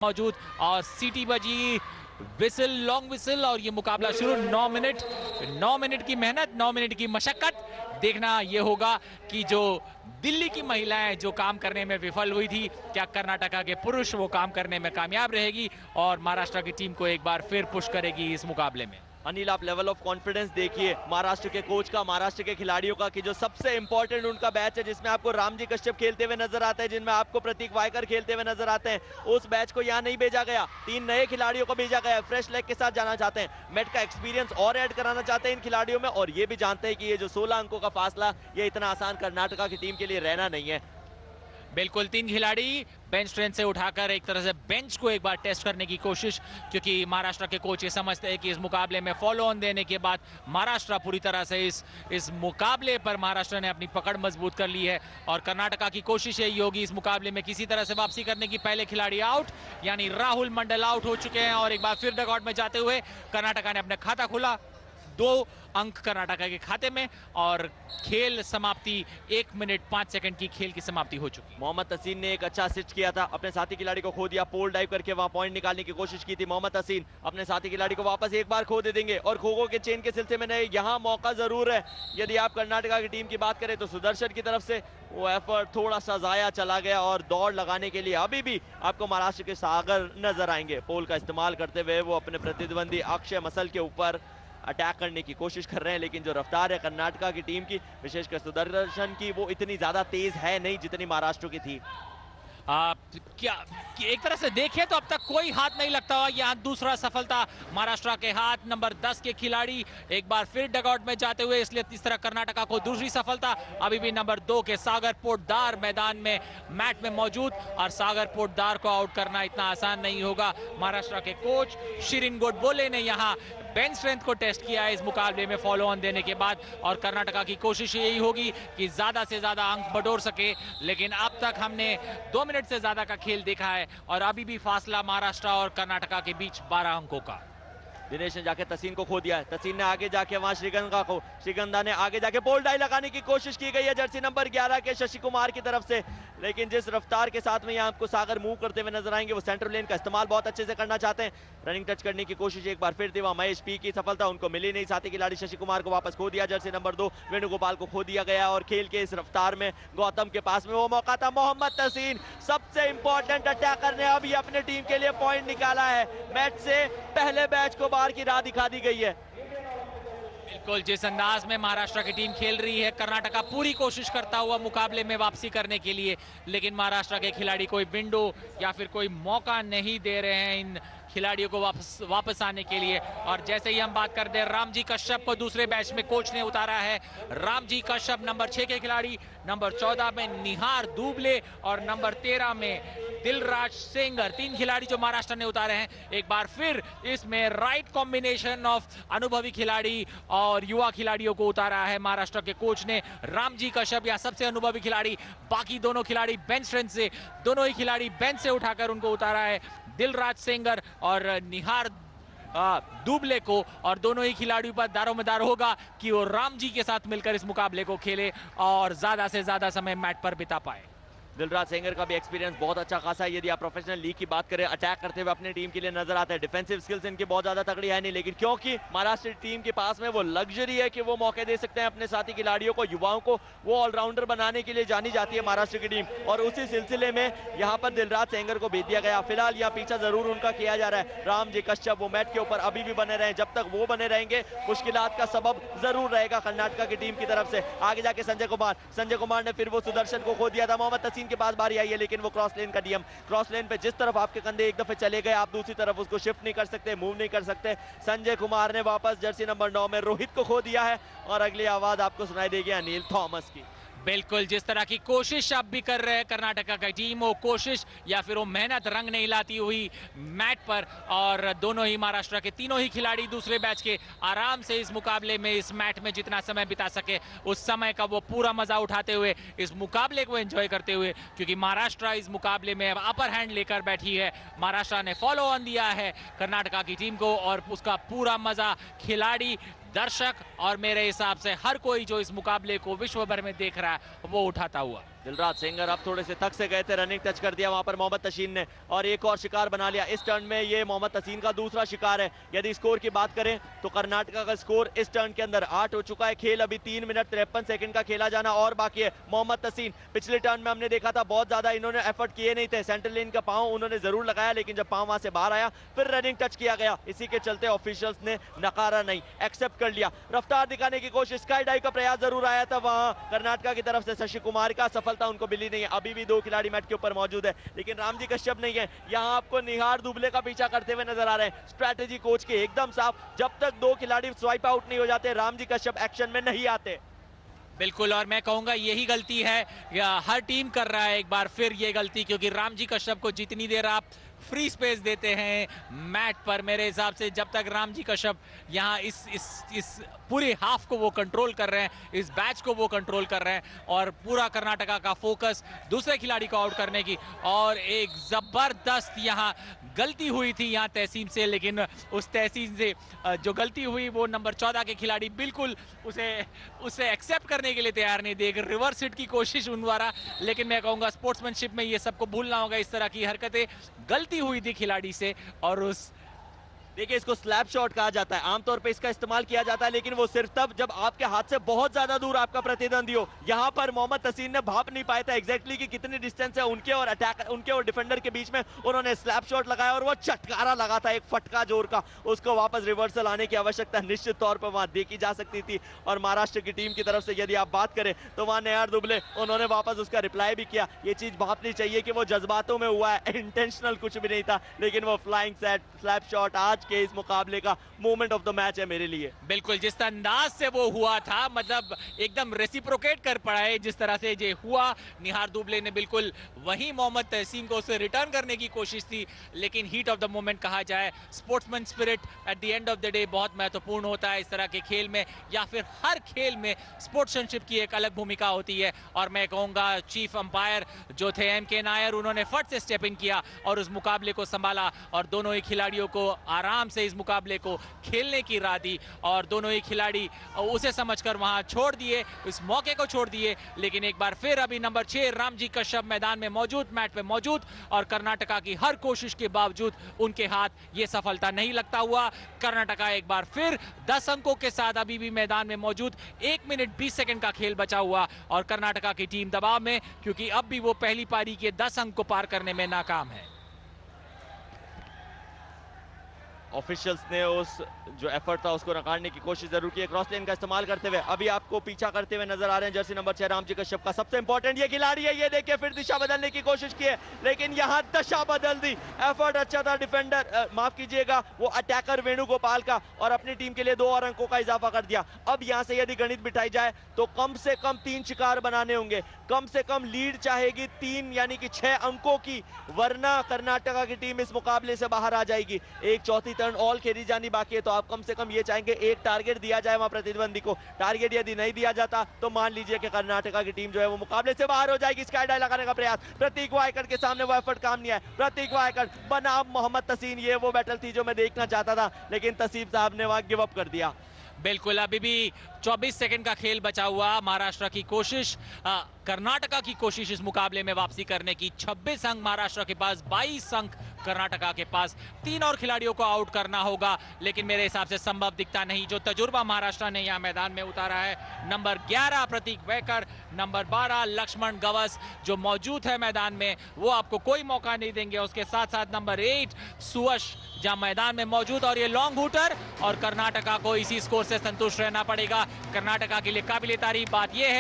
मौजूद और सीटी बजी, विसिल, लॉन्ग विसिल और ये मुकाबला शुरू। 9 मिनट की मेहनत, 9 मिनट की मशक्कत। देखना ये होगा कि जो दिल्ली की महिलाएं जो काम करने में विफल हुई थी, क्या कर्नाटका के पुरुष वो काम करने में कामयाब रहेगी और महाराष्ट्र की टीम को एक बार फिर पुश करेगी इस मुकाबले में। अनिल, आप लेवल ऑफ कॉन्फिडेंस देखिए महाराष्ट्र के कोच का, महाराष्ट्र के खिलाड़ियों का, कि जो सबसे इंपॉर्टेंट उनका बैच है जिसमें आपको रामजी कश्यप खेलते हुए नजर आते हैं, जिनमें आपको प्रतीक वायकर खेलते हुए नजर आते हैं, उस बैच को यहाँ नहीं भेजा गया। 3 नए खिलाड़ियों को भेजा गया, फ्रेश लेग के साथ जाना चाहते हैं, मेट का एक्सपीरियंस और ऐड कराना चाहते हैं इन खिलाड़ियों में, और ये भी जानते हैं कि ये जो 16 अंकों का फासला ये इतना आसान कर्नाटका की टीम के लिए रहना नहीं है। बिल्कुल, 3 खिलाड़ी बेंच स्ट्रेंथ से उठाकर एक तरह से बेंच को एक बार टेस्ट करने की कोशिश, क्योंकि महाराष्ट्र के कोच ये समझते हैं कि इस मुकाबले में फॉलो ऑन देने के बाद महाराष्ट्र पूरी तरह से इस मुकाबले पर महाराष्ट्र ने अपनी पकड़ मजबूत कर ली है और कर्नाटका की कोशिश यही होगी इस मुकाबले में किसी तरह से वापसी करने की। पहले खिलाड़ी आउट, यानी राहुल मंडल आउट हो चुके हैं और एक बार फिर डगआउट में जाते हुए कर्नाटका ने अपना खाता खोला। 2 अंक कर्नाटका के खाते में और खेल समाप्ति 1 मिनट 5 सेकंड की खेल की समाप्ति हो चुकी। मोहम्मद तसीन ने एक अच्छा असिस्ट किया था, अपने साथी खिलाड़ी को खो दिया, पोल डाइव करके वहां पॉइंट निकालने की कोशिश की थी। मोहम्मद तसीन अपने साथी खिलाड़ी को वापस एक बार खो दे देंगे और खो के चेन के सिलसिले में यहाँ मौका जरूर है। यदि आप कर्नाटका की टीम की बात करें तो सुदर्शन की तरफ से वो एफर्ट थोड़ा सा जाया चला गया और दौड़ लगाने के लिए अभी भी आपको महाराष्ट्र के सागर नजर आएंगे। पोल का इस्तेमाल करते हुए वो अपने प्रतिद्वंदी अक्षय मसल के ऊपर अटैक करने की कोशिश कर रहे हैं, लेकिन जो रफ्तार है कर्नाटका की टीम की, विशेषकर सुदर्शन की, वो इतनी ज्यादा तेज है नहीं जितनी महाराष्ट्र की थी। क्या एक तरह से देखें तो अब तक कोई हाथ नहीं लगता हुआ। यहाँ दूसरा सफलता महाराष्ट्र के हाथ। नंबर 10 के खिलाड़ी एक बार फिर डगआउट में जाते हुए, इसलिए इस तरह कर्नाटका को दूसरी सफलता। अभी भी नंबर 2 के सागर पोटदार मैदान में मैट में मौजूद और सागर पोटदार को आउट करना इतना आसान नहीं होगा। महाराष्ट्र के कोच शिरीन गोडबोले ने यहाँ बेंच स्ट्रेंथ को टेस्ट किया है इस मुकाबले में फॉलो ऑन देने के बाद, और कर्नाटका की कोशिश यही होगी कि ज्यादा से ज्यादा अंक बटोर सके। लेकिन अब तक हमने 2 मिनट से ज्यादा का खेल देखा है और अभी भी फासला महाराष्ट्र और कर्नाटका के बीच 12 अंकों का। दिनेश ने जाके तसीन को खो दिया है, तसीन ने आगे जाके वहां श्रीगंगा को, श्रीगंधा ने आगे जाके पोल डाई लगाने की कोशिश की गई है जर्सी नंबर 11 के शशि कुमार की तरफ से, लेकिन जिस रफ्तार के साथ में यहाँ आपको सागर मूव करते हुए नजर आएंगे, वो सेंट्रल लेन का इस्तेमाल बहुत अच्छे से करना चाहते हैं। रनिंग टच करने की कोशिश एक बार फिर थी, वहां महेश पी की सफलता उनको मिली नहीं। साथी खिलाड़ी शशि कुमार को वापस खो दिया, जर्सी नंबर 2 वेणुगोपाल को खो दिया गया और खेल के इस रफ्तार में गौतम के पास में वो मौका था। मोहम्मद तसीन सबसे इंपॉर्टेंट अटैकर ने अभी अपने टीम के लिए पॉइंट निकाला है। मैच से पहले बैच को बाहर की राह दिखा दी गई है। बिल्कुल, जिस अंदाज में महाराष्ट्र की टीम खेल रही है, कर्नाटका पूरी कोशिश करता हुआ मुकाबले में वापसी करने के लिए, लेकिन महाराष्ट्र के खिलाड़ी कोई विंडो या फिर कोई मौका नहीं दे रहे हैं इन खिलाड़ियों को वापस आने के लिए। और जैसे ही हम बात करते हैं, रामजी कश्यप को दूसरे बैच में कोच ने उतारा है। रामजी कश्यप नंबर 6 के खिलाड़ी, नंबर 14 में निहार दुबले और नंबर 13 में दिलराज सेंगर, 3 खिलाड़ी जो महाराष्ट्र ने उतारे हैं। एक बार फिर इसमें राइट कॉम्बिनेशन ऑफ अनुभवी खिलाड़ी और युवा खिलाड़ियों को उतारा है महाराष्ट्र के कोच ने। रामजी कश्यप या सबसे अनुभवी खिलाड़ी, बाकी दोनों खिलाड़ी बेंच स्ट्रेंथ से, दोनों ही खिलाड़ी बेंच से उठाकर उनको उतारा है, दिलराज सेंगर और निहार दुबले को। और दोनों ही खिलाड़ियों पर दारोमदार होगा कि वो रामजी के साथ मिलकर इस मुकाबले को खेले और ज्यादा से ज्यादा समय मैट पर बिता पाए। दिलराज सेंगर का भी एक्सपीरियंस बहुत अच्छा खासा है। यदि आप प्रोफेशनल लीग की बात करें, अटैक करते हुए अपनी टीम के लिए नजर आता है। डिफेंसिव स्किल्स इनकी बहुत ज्यादा तगड़ी है नहीं, लेकिन क्योंकि महाराष्ट्र टीम के पास में वो लग्जरी है कि वो मौके दे सकते हैं अपने साथी खिलाड़ियों को, युवाओं को, वो ऑलराउंडर बनाने के लिए जानी जाती है महाराष्ट्र की टीम। और उसी सिलसिले में यहाँ पर दिलराज सेंगर को भेज दिया गया। फिलहाल यहाँ पीछा जरूर उनका किया जा रहा है। रामजी कश्यप वो मैट के ऊपर अभी भी बने रहे, जब तक वो बने रहेंगे मुश्किलात का सबब जरूर रहेगा कर्नाटका की टीम की तरफ से। आगे जाके संजय कुमार ने फिर वो सुदर्शन को खो दिया था। मोहम्मद तसीन के पास बारी आई है, लेकिन वो क्रॉस लेन का नियम, क्रॉस लेन पे जिस तरफ आपके कंधे एक दफे चले गए, आप दूसरी तरफ उसको शिफ्ट नहीं कर सकते, मूव नहीं कर सकते। संजय कुमार ने वापस जर्सी नंबर 9 में रोहित को खो दिया है और अगली आवाज आपको सुनाई देगी अनिल थॉमस की। बिल्कुल, जिस तरह की कोशिश अब भी कर रहे हैं कर्नाटका की टीम, वो कोशिश या फिर वो मेहनत रंग नहीं लाती हुई मैट पर। और दोनों ही महाराष्ट्र के तीनों ही खिलाड़ी दूसरे बैच के आराम से इस मुकाबले में, इस मैट में जितना समय बिता सके उस समय का वो पूरा मजा उठाते हुए इस मुकाबले को एंजॉय करते हुए, क्योंकि महाराष्ट्र इस मुकाबले में अपर हैंड लेकर बैठी है। महाराष्ट्र ने फॉलो ऑन दिया है कर्नाटका की टीम को और उसका पूरा मजा खिलाड़ी, दर्शक और मेरे हिसाब से हर कोई जो इस मुकाबले को विश्व भर में देख रहा है वो उठाता हुआ। दिलराज सिंगर अब थोड़े से थक से गए थे, रनिंग टच कर दिया वहां पर मोहम्मद तसीन ने और एक और शिकार बना लिया। इस टर्न में ये मोहम्मद तसीन का दूसरा शिकार है। यदि स्कोर की बात करें तो कर्नाटका का स्कोर इस टर्न के अंदर 8 हो चुका है। खेल अभी 3 मिनट 53 सेकंड का खेला जाना और बाकी है। मोहम्मद तसीन पिछले टर्न में हमने देखा था बहुत ज्यादा इन्होंने एफर्ट किए नहीं थे, सेंट्रल लेन का पांव उन्होंने जरूर लगाया, लेकिन जब पांव वहां से बाहर आया फिर रनिंग टच किया गया। इसी के चलते ऑफिशियल्स ने नकारा नहीं, एक्सेप्ट कर लिया। रफ्तार दिखाने की कोशिश, स्काई डाइव का प्रयास जरूर आया था वहां कर्नाटका की तरफ से शशि कुमार का, सफलता उनको मिली नहीं है। अभी भी 2 खिलाड़ी मैट के ऊपर मौजूद है, लेकिन रामजी कश्यप नहीं है। यहां आपको निहार दुबले का पीछा करते हुए नजर आ रहे हैं। स्ट्रैटेजी कोच की एकदम साफ, जब तक 2 खिलाड़ी स्वाइप आउट नहीं हो जाते रामजी कश्यप एक्शन में नहीं आते। बिल्कुल, और मैं कहूंगा यही गलती है हर टीम कर रहा है एक बार फिर ये गलती, क्योंकि रामजी कश्यप को जितनी देर आप फ्री स्पेस देते हैं मैट पर, मेरे हिसाब से जब तक रामजी कश्यप यहाँ इस पूरे हाफ को वो कंट्रोल कर रहे हैं, इस बैच को वो कंट्रोल कर रहे हैं, और पूरा कर्नाटका का फोकस दूसरे खिलाड़ी को आउट करने की। और एक जबरदस्त यहाँ गलती हुई थी यहाँ तहसीन से, लेकिन उस तहसीन से जो गलती हुई वो नंबर 14 के खिलाड़ी बिल्कुल उसे एक्सेप्ट करने के लिए तैयार नहीं थे। रिवर्स हिट की कोशिश उन द्वारा, लेकिन मैं कहूँगा स्पोर्ट्समैनशिप में ये सबको भूलना होगा। इस तरह की हरकतें गलती हुई थी खिलाड़ी से। और उस देखिए इसको स्लैप शॉट कहा जाता है, आमतौर पे इसका इस्तेमाल किया जाता है, लेकिन वो सिर्फ तब जब आपके हाथ से बहुत ज्यादा दूर आपका प्रतिद्वंदी हो। यहां पर मोहम्मद तसीन ने भाप नहीं पाया था एग्जैक्टली कि कितनी डिस्टेंस है उनके और डिफेंडर के बीच में। उन्होंने स्लैप शॉट लगाया और वो चटकारा लगा था, एक फटका जोर का। उसको वापस रिवर्सल आने की आवश्यकता निश्चित तौर पर वहां देखी जा सकती थी। और महाराष्ट्र की टीम की तरफ से यदि आप बात करें तो वहां निहार दुबले उन्होंने वापस उसका रिप्लाई भी किया। ये चीज भापनी चाहिए कि वो जज्बातों में हुआ है, इंटेंशनल कुछ भी नहीं था, लेकिन वो फ्लाइंग सेट स्लैप शॉट आज के इस मुकाबले का मोमेंट ऑफ द मैच है मेरे लिए। बिल्कुल, जिस अंदाज से वो हुआ था, मतलब एकदम रेसिप्रोकेट कर पड़ा है जिस तरह से ये हुआ। निहार दुबले ने बिल्कुल वही मोहम्मद तहसीन को उसे रिटर्न करने की कोशिश थी, लेकिन हीट ऑफ द मोमेंट कहा जाए, sportsman spirit at the end of the day बहुत महत्वपूर्ण होता है इस तरह के खेल में, या फिर हर खेल में स्पोर्ट्समैनशिप की एक अलग भूमिका होती है। और मैं कहूंगा चीफ अंपायर जो थे M.K. नायर, उन्होंने फट से स्टेप इन किया और उस मुकाबले को संभाला और दोनों ही खिलाड़ियों को आराम से इस मुकाबले को खेलने की राह दी। और दोनों ही खिलाड़ी उसे समझकर वहां छोड़ दिए, इस मौके को छोड़ दिए। लेकिन एक बार फिर अभी नंबर 6 रामजी कश्यप मैदान में मौजूद, मैट पे मौजूद, और कर्नाटका की हर कोशिश के बावजूद उनके हाथ ये सफलता नहीं लगता हुआ। कर्नाटका एक बार फिर 10 अंकों के साथ अभी भी मैदान में मौजूद, 1 मिनट 20 सेकंड का खेल बचा हुआ और कर्नाटका की टीम दबाव में, क्योंकि अब भी वो पहली पारी के 10 अंक को पार करने में नाकाम है। ऑफिशियल्स ने उस जो एफर्ट था उसको नकारने की कोशिश जरूर की है, क्रॉस लेन का इस्तेमाल करते हुए। अभी आपको पीछा करते हुए नजर आ रहे हैं जर्सी नंबर 6 रामजी कश्यप का। सबसे इंपॉर्टेंट ये खिलाड़ी है, ये देखिए फिर दिशा बदलने की कोशिश की है, लेकिन यहां दशा बदल दी। एफर्ट अच्छा था डिफेंडर, माफ कीजिएगा वो अटैकर वेणुगोपाल का, और अपनी टीम के लिए 2 और अंकों का इजाफा कर दिया। अब यहां से यदि गणित बिठाई जाए तो कम से कम 3 शिकार बनाने होंगे, कम से कम लीड चाहेगी 3 यानी कि 6 अंकों की, वरना कर्नाटका की टीम इस मुकाबले से बाहर आ जाएगी। एक चौथी टर्न ऑल खेली जानी बाकी है, तो आप कम से कम ये चाहेंगे एक टारगेट दिया जाए वहां प्रतिद्वंदी को। टारगेट यदि नहीं दिया जाता तो मान लीजिए कि कर्नाटका की टीम जो है वो मुकाबले से बाहर हो जाएगी। स्काई डाइव लगाने का प्रयास, प्रतीक वायकड़ के सामने वो एफर्ट काम नहीं आया। प्रतीक वायकड़ बनाम मोहम्मद तसीन, ये वो बैटल थी जो मैं देखना चाहता था, लेकिन तसीम साहब ने वहां गिव अप कर दिया। बिल्कुल, अभी भी 24 सेकंड का खेल बचा हुआ। महाराष्ट्र की कोशिश, कर्नाटका की कोशिश इस मुकाबले में वापसी करने की। 26 अंक महाराष्ट्र के पास, 22 अंक कर्नाटका के पास। 3 और खिलाड़ियों को आउट करना होगा, लेकिन मेरे हिसाब से संभव दिखता नहीं। जो तजुर्बा महाराष्ट्र ने यहाँ मैदान में उतारा है, नंबर 11 प्रतीक वायकड़, नंबर 12 लक्ष्मण गवस जो मौजूद है मैदान में, वो आपको कोई मौका नहीं देंगे। उसके साथ साथ नंबर 8 सुवश जहां मैदान में मौजूद, और ये लॉन्ग हूटर, और कर्नाटका को इसी स्कोर से संतुष्ट रहना पड़ेगा। कर्नाटका के लिए काबिले तारीफ बात यह है